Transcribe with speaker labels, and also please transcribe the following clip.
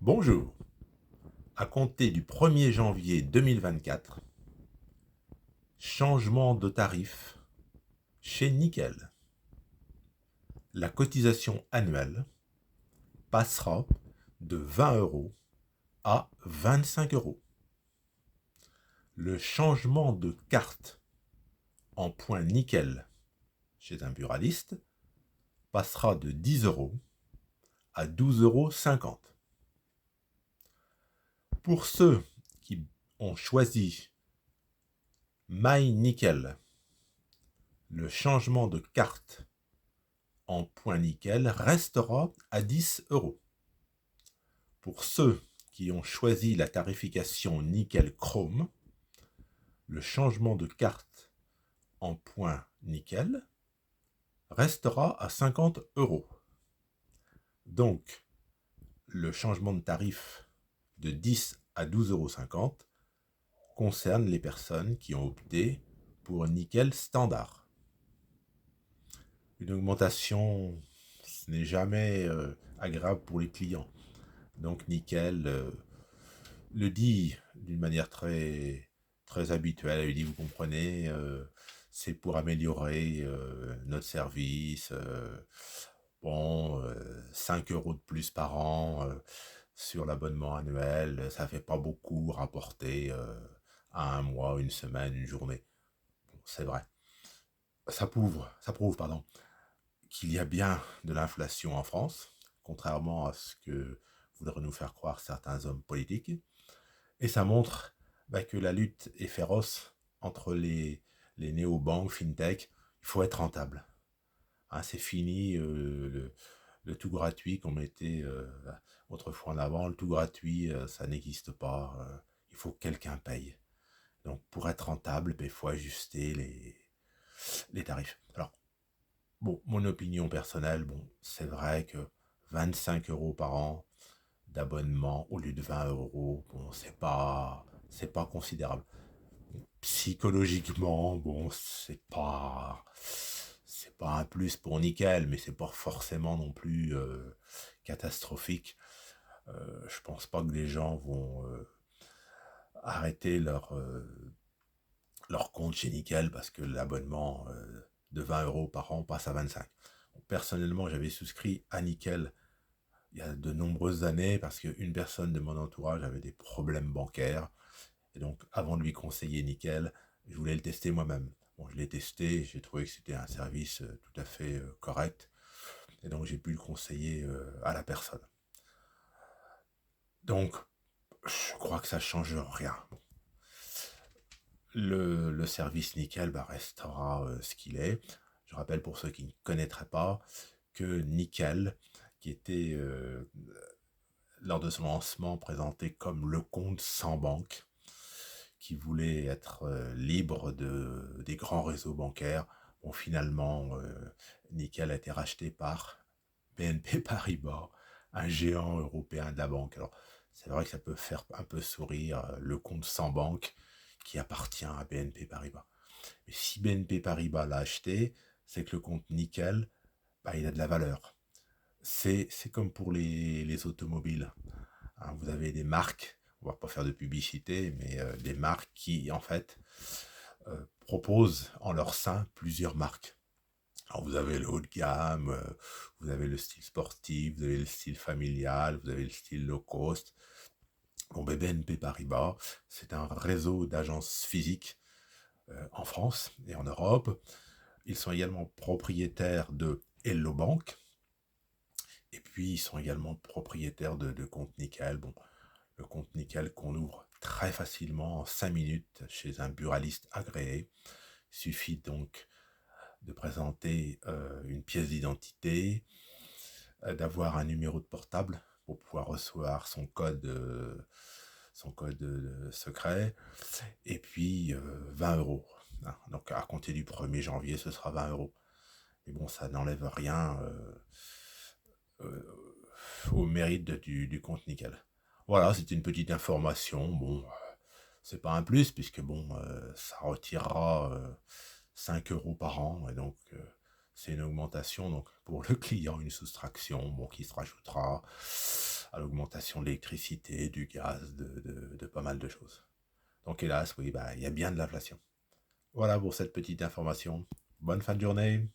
Speaker 1: Bonjour. À compter du 1er janvier 2024, changement de tarif chez Nickel. La cotisation annuelle passera de 20 € à 25 €. Le changement de carte en points Nickel chez un buraliste passera de 10 € à 12,50 €. Pour ceux qui ont choisi My Nickel, le changement de carte en points Nickel restera à 10 €. Pour ceux qui ont choisi la tarification Nickel Chrome, le changement de carte en points Nickel restera à 50 €. Donc, le changement de tarif de 10 à 12,50 € concerne les personnes qui ont opté pour Nickel standard. Une augmentation, ce n'est jamais agréable pour les clients. Donc Nickel le dit d'une manière très, très habituelle. Il dit, vous comprenez, c'est pour améliorer notre service. 5 € de plus par an sur l'abonnement annuel, ça fait pas beaucoup rapporter à un mois, une semaine, une journée. Bon, c'est vrai. Ça prouve, qu'il y a bien de l'inflation en France, contrairement à ce que voudraient nous faire croire certains hommes politiques. Et ça montre que la lutte est féroce entre les néobanques, fintech. Il faut être rentable. Hein, c'est fini le tout gratuit qu'on mettait autrefois en avant. Le tout gratuit, ça n'existe pas. Il faut que quelqu'un paye. Donc pour être rentable, il faut ajuster les tarifs. Alors, bon, mon opinion personnelle, c'est vrai que 25 € par an d'abonnement au lieu de 20 €, c'est pas considérable. Psychologiquement, c'est pas un plus pour Nickel, mais c'est pas forcément non plus catastrophique. Je pense pas que les gens vont arrêter leur compte chez Nickel parce que l'abonnement de 20 € par an passe à 25. Personnellement, j'avais souscrit à Nickel il y a de nombreuses années parce qu'une personne de mon entourage avait des problèmes bancaires. Et donc, avant de lui conseiller Nickel, je voulais le tester moi-même. Bon, je l'ai testé, j'ai trouvé que c'était un service tout à fait correct. Et donc, j'ai pu le conseiller à la personne. Donc, je crois que ça change rien. Le service Nickel restera ce qu'il est. Je rappelle pour ceux qui ne connaîtraient pas que Nickel, qui était lors de son lancement présenté comme le compte sans banque, qui voulait être libre des grands réseaux bancaires, finalement, Nickel a été racheté par BNP Paribas, un géant européen de la banque. Alors, c'est vrai que ça peut faire un peu sourire le compte sans banque qui appartient à BNP Paribas. Mais si BNP Paribas l'a acheté, c'est que le compte Nickel, il a de la valeur. C'est comme pour les automobiles. Hein, vous avez des marques, on va pas faire de publicité, mais des marques qui, en fait, proposent en leur sein plusieurs marques. Alors vous avez le haut de gamme, vous avez le style sportif, vous avez le style familial, vous avez le style low cost. BNP Paribas, c'est un réseau d'agences physiques en France et en Europe. Ils sont également propriétaires de Hello Bank. Et puis, ils sont également propriétaires de compte Nickel. Le compte Nickel qu'on ouvre très facilement en 5 minutes chez un buraliste agréé. Il suffit donc de présenter une pièce d'identité, d'avoir un numéro de portable pour pouvoir recevoir son code secret, et puis 20 €. Hein. Donc à compter du 1er janvier, ce sera 20 €. Mais ça n'enlève rien au mérite du compte Nickel. Voilà, c'est une petite information. C'est pas un plus, puisque ça retirera 5 € par an, et donc c'est une augmentation, donc pour le client, une soustraction qui se rajoutera à l'augmentation de l'électricité, du gaz, de pas mal de choses. Donc hélas, oui, bah, il y a bien de l'inflation. Voilà pour cette petite information. Bonne fin de journée.